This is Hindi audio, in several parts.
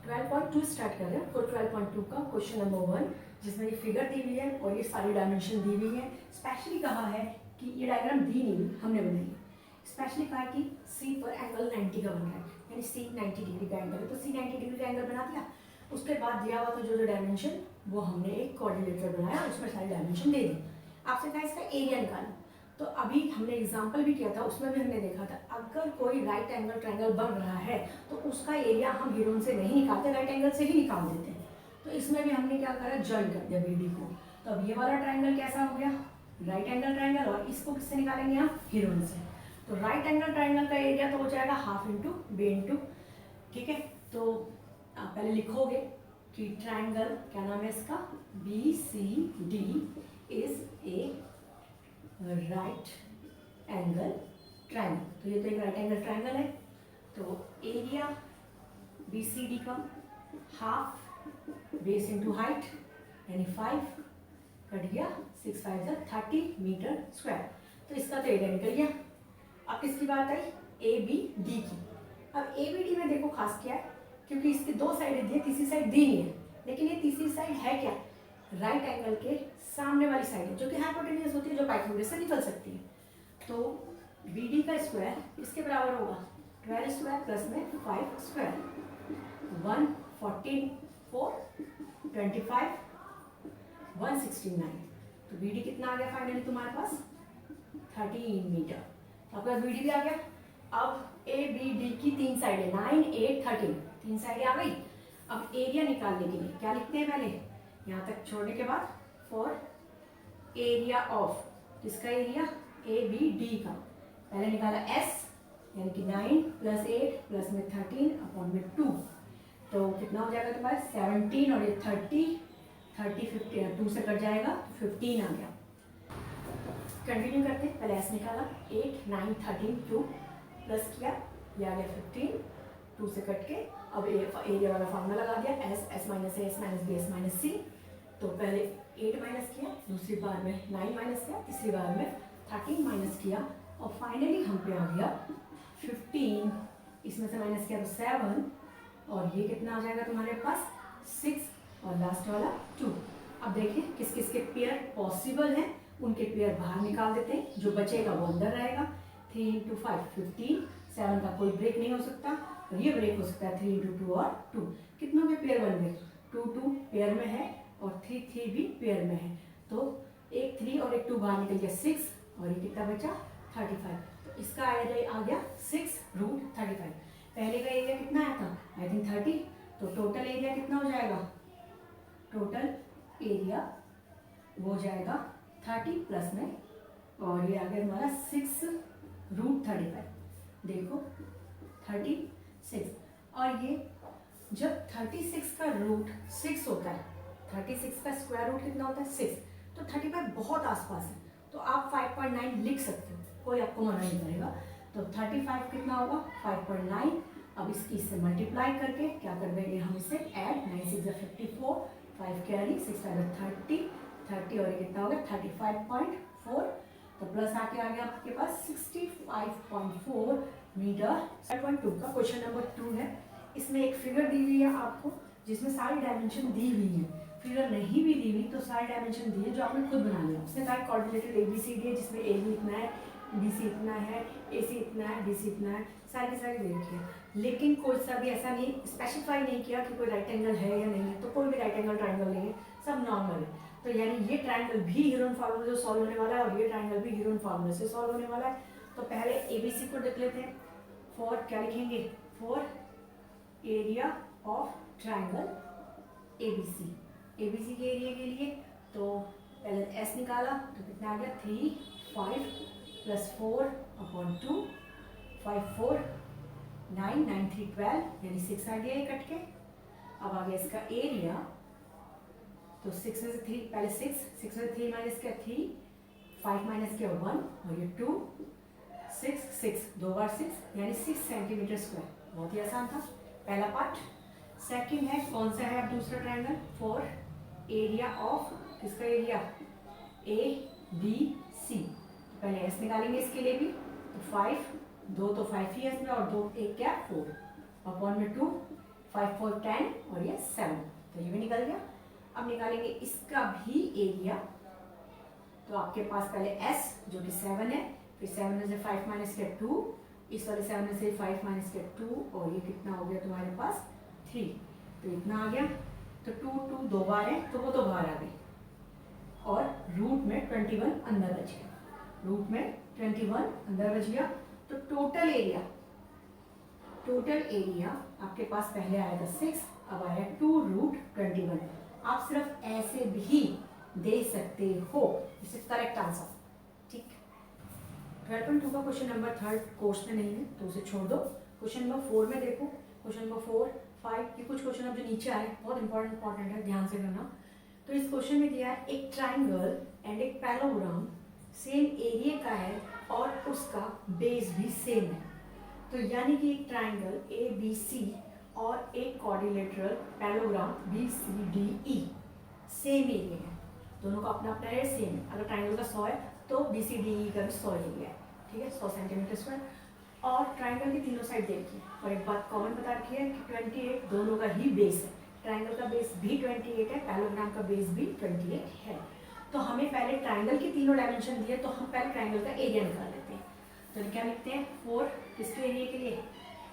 12.2 स्टार्ट कर रहे हैं। तो 12.2 का क्वेश्चन नंबर 1 जिसमें ये फिगर दी हुई है और ये सारी डायमेंशन दी हुई है। स्पेशली कहा है कि ये डायग्राम दी नहीं हुई, हमने बनाई है। स्पेशली कहा है कि सी पर एंगल 90 का बन रहा है, यानी सी 90 डिग्री का एंगल है, तो सी 90 डिग्री का एंगल बना दिया। उसके बाद दिया हुआ था जो डायमेंशन वो हमने एक कोऑर्डिनेटर बनाया, उसमें सारी डायमेंशन दे दी। आपसे कहा इसका एरिया निकालना। तो अभी हमने एग्जाम्पल भी किया था, उसमें भी हमने देखा था अगर कोई राइट एंगल ट्रायंगल बन रहा है तो उसका एरिया हम हीरोइन से नहीं निकालते, राइट एंगल से ही निकाल देते हैं। तो इसमें भी हमने क्या करा, ज्वाइन कर दिया बीडी को। तो अब ये वाला ट्रायंगल कैसा हो गया, राइट एंगल ट्रायंगल, और इसको किससे निकालेंगे हम, हीरोइन से। तो राइट एंगल ट्रायंगल का एरिया तो हो जाएगा हाफ इंटू बी इंटू, ठीक है। तो आप पहले लिखोगे कि ट्रायंगल क्या नाम है इसका, B C D is a right angle triangle. तो ये तो एक राइट एंगल ट्रायंगल है। तो एरिया बी सी डी का हाफ बेस इंटू हाइट यानी 5 कट गया 6 5 जा 30 मीटर स्क्वायर। तो इसका तो एरिया निकल गया। अब किसकी बात आई, ए बी डी की। अब ए बी डी में देखो खास क्या है, क्योंकि इसकी दो साइड दी है, तीसरी साइड दी नहीं है, लेकिन ये तीसरी साइड है क्या, राइट एंगल के सामने वाली साइड है जो कि हाइपोटेन्यूज होती है, जो पाइथागोरस से निकल सकती है। तो बी डी का स्क्वायर इसके बराबर होगा 12 स्क्वायर प्लस में 5 स्क्वायर 114 4 25 169। तो बी डी कितना आ गया फाइनली तुम्हारे पास 13 मीटर। तो आपका बी डी भी आ गया। अब ए बी डी की तीन साइड है 9 8 13, तीन साइडें आ गई। अब एरिया निकालने के लिए क्या लिखते हैं, पहले यहाँ तक छोड़ने के बाद फॉर एरिया ऑफ, किसका एरिया, ए बी डी का। पहले निकाला एस यानी कि 9 प्लस 8 प्लस में 13 अपॉन में 2। तो कितना हो जाएगा तुम्हारे 17 और ये 30 50 2 से कट जाएगा 15 आ गया। कंटिन्यू करते, पहले एस निकाला 8 9 13 2 प्लस किया, ये आ गया 15 2 से कट के। अब एरिया वाला फॉर्मूला लगा दिया, S S minus B S minus C. तो पहले 8 माइनस किया, दूसरी बार में 9 माइनस किया, तीसरी बार में 13 माइनस किया, और फाइनली हम पे आ गया 15। इसमें से माइनस किया तो 7, और ये कितना आ जाएगा तुम्हारे पास 6, और लास्ट वाला 2। अब देखिए किस किस के पेयर पॉसिबल हैं, उनके पेयर बाहर निकाल देते हैं, जो बचेगा वो अंदर रहेगा। 3 इंटू 5 15, 7 का कोई ब्रेक नहीं हो सकता, और ये ब्रेक हो सकता है 3 इंटू 2 और 2। कितनों के पेयर बन गए, 2 2 पेयर में है और 3 3 भी पेयर में है। तो एक 3 और एक 2 बाहर निकल गया 6, और ये कितना बचा 35। तो इसका एरिया आ गया 6√35। पहले का एरिया कितना आया था, आई थिंक 30। तो टोटल एरिया कितना हो जाएगा, टोटल एरिया वो हो जाएगा 30 प्लस में, और ये आ गया हमारा 6√35। देखो 36, और ये जब 36 का रूट 6 होता है, 36 का स्क्वायर रूट कितना होता है 6, तो 35 बहुत आसपास है, तो आप 5.9 लिख सकते हो, कोई आपको मना नहीं करेगा। तो 35 कितना होगा 5.9। अब इससे मल्टीप्लाई करके क्या कर देंगे हम, इसे ऐड 9 6 54 5 कैरी 6 5 30 और ये कितना हो गया 35.4। तो प्लस आके आ गया आपके पास 65.4 मीटर। 5.2 का क्वेश्चन नंबर 2 है। इसमें एक फिगर दी हुई है आपको, जिसमें सारी डायमेंशन दी हुई है। फिगर नहीं भी दी हुई तो सारी डायमेंशन दी है, जो आपने खुद बना लिया। उसने कहा कोऑर्डिनेटेड ABCD है, जिसमें ए बी इतना है, बी सी इतना है, ए सी इतना है, बी सी इतना है, सारी की सारी दे रखी है। लेकिन कोई सा भी ऐसा नहीं स्पेसिफाई नहीं किया कि कोई राइट एंगल है या नहीं है। तो कोई भी राइट एंगल ट्राइंगल नहीं है, सब नॉर्मल है। तो यानी ये ट्राइंगल भी हीरोइन फार्मूला से सॉल्व होने वाला है, और ये ट्राइंगल भी हीरोइन फार्मूला से सॉल्व होने वाला है। तो पहले ABC को देख लेते हैं। फॉर क्या लिखेंगे, for area of triangle ABC। ABC के एरिया के लिए तो पहले S निकाला, तो कितना आ गया 3 5 प्लस 4 अपॉन 2 5 4 9 9 3 12, यानी 6 आ गया ये कट के। अब आ गया इसका एरिया, तो 6 में से 3 पहले 6 में 3 माइनस किया 3, 5 माइनस किया 1, और ये 2 6 6 दो बार 6 यानी 6 सेंटीमीटर स्क्वायर। बहुत ही आसान था पहला पार्ट। सेकंड है, कौन सा है अब दूसरा ट्रायंगल, फॉर एरिया ऑफ, किसका एरिया ABC। पहले एस निकालेंगे इसके लिए भी, तो 5 2 तो 5 ही है इसमें, और 2 1 क्या 4 अपॉन में 2 5 4 10 और ये 7, तो ये भी निकल गया। अब निकालेंगे इसका भी एरिया। तो आपके पास पहले s जो कि 7 है, फिर 7 में से 5 माइनस किया 2, इस वाले 7 में से 5 माइनस किया 2, और ये कितना हो गया तुम्हारे पास 3, तो इतना आ गया। तो 2 2 दो बार है तो वो दो बार आ गई, और रूट में 21 अंदर बच गया, रूट में 21 अंदर बच गया। तो टोटल एरिया आपके पास पहले आया था 6, अब आया 2 रूट 21। आप सिर्फ ऐसे भी दे सकते हो, दिस इज करेक्ट आंसर। ठीक, 12.2 का क्वेश्चन नंबर 3 कोर्स में नहीं है तो उसे छोड़ दो। क्वेश्चन नंबर 4 में देखो, क्वेश्चन नंबर 4 5 ये कुछ क्वेश्चन अब जो नीचे आए बहुत इंपॉर्टेंट है, ध्यान से करना। तो इस क्वेश्चन में दिया है एक ट्राइंगल एंड एक पैराग्राम सेम एरिया का है और उसका बेस भी सेम है। तो यानी कि एक ट्राइंगल ABC और एक क्वाड्रिलेटरल पैराग्राम BCDE सेम एरिया है, दोनों का अपना अपना एरिया सेम है। अगर ट्राइंगल का 100 है तो BCDE का भी 100 एरिया है, ठीक है, 100 सेंटीमीटर स्क्वायर। और ट्राइंगल की तीनों साइड देखिए, और एक बात कॉमन बता रखी है कि 28 दोनों का ही बेस है। ट्राइंगल का बेस भी 28 है, पैराग्राम का बेस भी 28 है। तो हमें पहले ट्राइंगल की तीनों डायमेंशन दिए, तो हम पहले ट्राइंगल का एरिया निकाल लेते हैं। तो क्या लिखते हैं 4 किसके एरिया के लिए,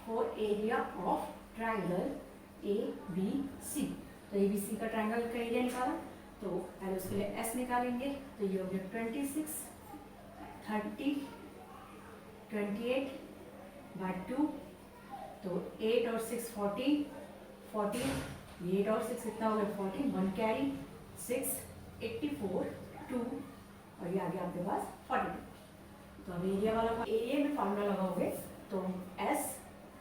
4 एरिया ऑफ ट्राइंगल ABC। तो ABC का ट्राइंगल का एरिया निकाला, तो पहले उसके लिए S निकालेंगे। तो ये हो गया 26 30 28 बाय 2, तो 8 और 6 14 14, 8 और 6 कितना हो गया 40, 1 कैरी 6 84 2, और ये आ गया आपके पास 42। तो अब एरिया वाला एरिया में फार्मूला लगाओगे तो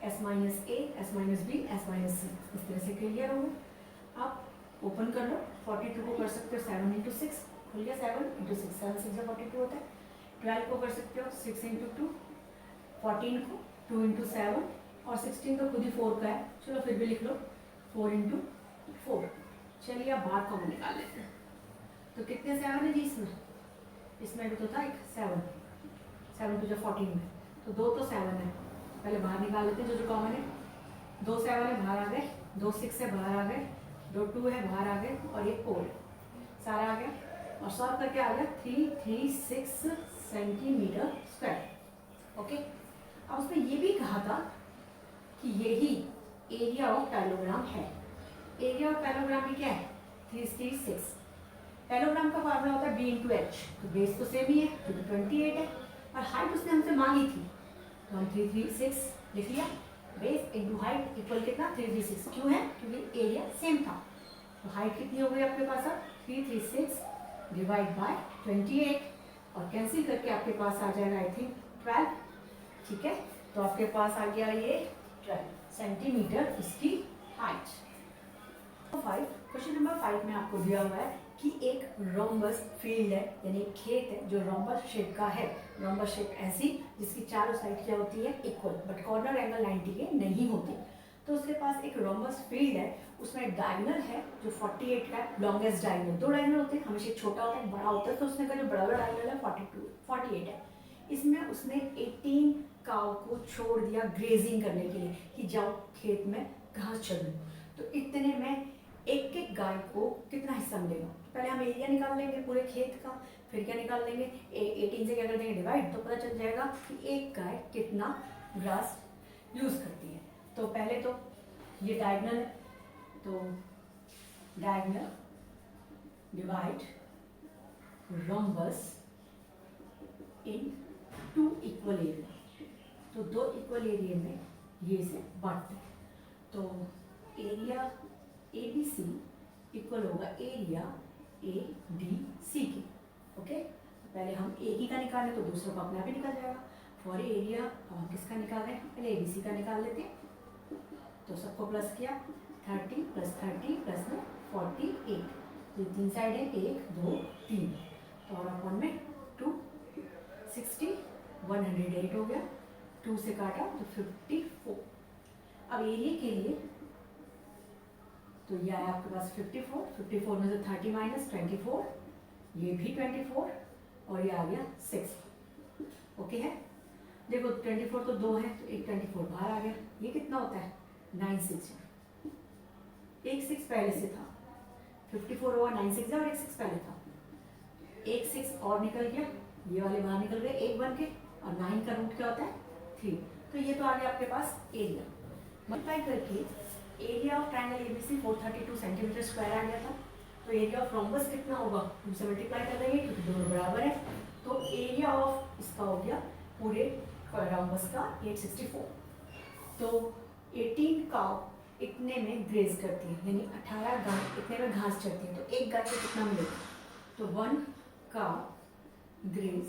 S minus A, S minus B, S minus C, इस तरह से क्लियर होगा। आप ओपन कर लो, 42 को कर सकते हो 7 इंटू 6, खुल गया 7 इंटू 6, 7 6 42 होता है। 12 को कर सकते हो 6 इंटू 2, 14 को 2 इंटू 7, और 16 तो खुद ही 4 का है, चलो फिर भी लिख लो 4 इंटू 4। चलिए अब बाहर कॉमन निकाल लेते हैं। तो कितने 7 है जी इसमें भी तो था एक 7 टू जो 14 में, तो 2 तो 7 है, पहले बाहर निकाल लेते हैं जो कॉमन है। 2 7 है बाहर आ गए, 2 6 है बाहर आ गए, 2 2 है बाहर आ गए, और एक 4 सारा आ गया, और सॉल्व करके आ गया 336 सेंटीमीटर स्क्वायर। ओके, अब उसमें ये भी कहा था कि यही एरिया ऑफ पैराग्राम है। एरिया ऑफ पैराग्राम में क्या है 336। पैराग्राम का फार्मूला होता है B इंटू H, तो बेस तो सेम ही है जो 28 है, और हाइट उसने हमसे मांगी थी तो हम 336 लिख लिया। बेस इंटू हाइट इक्वल कितना 336, क्यों है क्योंकि एरिया सेम था। तो हाइट कितनी हो गई आपके पास अब 336 डिवाइड बाय 28, और कैंसिल करके आपके पास आ जाएगा आई थिंक 12, ठीक है। तो आपके पास आ गया ये 12 सेंटीमीटर इसकी हाइट। क्वेश्चन नंबर 5 में आपको दिया हुआ है कि एक रोम्बस फील्ड है, यानी एक खेत है जो रोम्बस शेप का है। रोम्बस शेप ऐसी जिसकी चारों साइड क्या होती है इक्वल, बट कॉर्नर एंगल 90 के नहीं होते। तो उसके पास एक रोम्बस फील्ड है, उसमें एक डायगोनल है जो 48 का है, लॉन्गेस्ट डायगोनल। 2 डायगोनल होते हैं, हमेशा छोटा होता है बड़ा होता है, तो उसने का जो बड़ा वाला डायगोनल है 48 है। इसमें उसने 18 काऊ को छोड़ दिया ग्रेजिंग करने के लिए कि जाओ खेत में घास चलो। तो इतने में एक एक गाय को कितना हिस्सा मिलेगा, पहले हम एरिया निकाल लेंगे पूरे खेत का, फिर क्या निकाल लेंगे 18 से क्या कर देंगे डिवाइड, तो पता चल जाएगा कि एक गाय कितना ग्रास यूज करती है। तो पहले तो ये डायगोनल है, तो डायगोनल डिवाइड रोम्बस इन 2 इक्वल एरिया, तो 2 इक्वल एरिया में ये से बांटते हैं। तो एरिया ABC इक्वल होगा एरिया ADC की। ओके, तो पहले हम एक ही का निकालें तो दूसरे को अपने आप ही निकल जाएगा। फॉर एरिया हम किसका निकाल रहे हैं, पहले ABC का निकाल लेते हैं। तो सबको प्लस किया 30 + 30 + 48, तो 3 साइड है 1 2 3, तो और अपन में 2 60 108 हो गया, 2 से काटा तो 54। अब एरिया के लिए तो ये आया आपके पास 54 में से 30 माइनस 24, ये भी 24, और ये आ गया 6। ओके है, देखो 24 तो 2 है तो एक 24 बाहर आ गया, ये कितना होता है 9 6, एक 6 पहले से था, 54 होगा 9 6 और एक 6 पहले था, एक 6 और निकल गया, ये वाले बाहर निकल गए एक बन के, और 9 का रूट क्या होता है 3। तो ये तो आ गया आपके पास एरिया। मल्टीप्लाई करके area of triangle ABC 432 centimetre square आ गया था। तो एरिया ऑफ रोम्बस कितना होगा, उनसे मल्टीप्लाई कर देंगे क्योंकि दोनों बराबर है। तो एरिया ऑफ इसका हो गया पूरे रोम्बस का 864। तो 18 काउ इतने में ग्रेज करती है, यानी 18 गाय इतने में घास चढ़ती है। तो एक गाय को कितना मिलेगा, तो 1 cow graze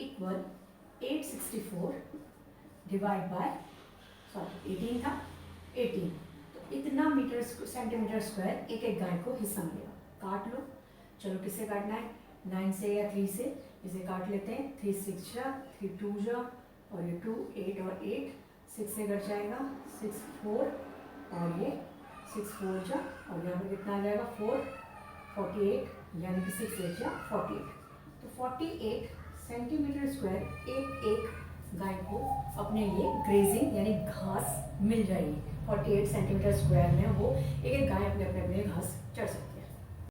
equal 864 divide by 18 था 18। तो इतना मीटर सेंटीमीटर स्क्वायर एक एक गाय को हिस्सा मिलेगा। काट लो, चलो किससे काटना है, 9 से या 3 से, इसे काट लेते हैं। 3 6 जा, 3 2 जा, और ये 2 8 और 8 6 से कट जाएगा, 6 4 और ये 6 4 जा, और यहाँ पर कितना आ जाएगा 4 48, यानी कि 6 8 जा 48। तो 48 सेंटीमीटर स्क्वायर एक एक गाय को अपने लिए ग्रेजिंग यानी घास मिल जाएगी। 48 सेंटीमीटर स्क्वायर में वो एक एक गाय अपने अपने घास चढ़ सकती है।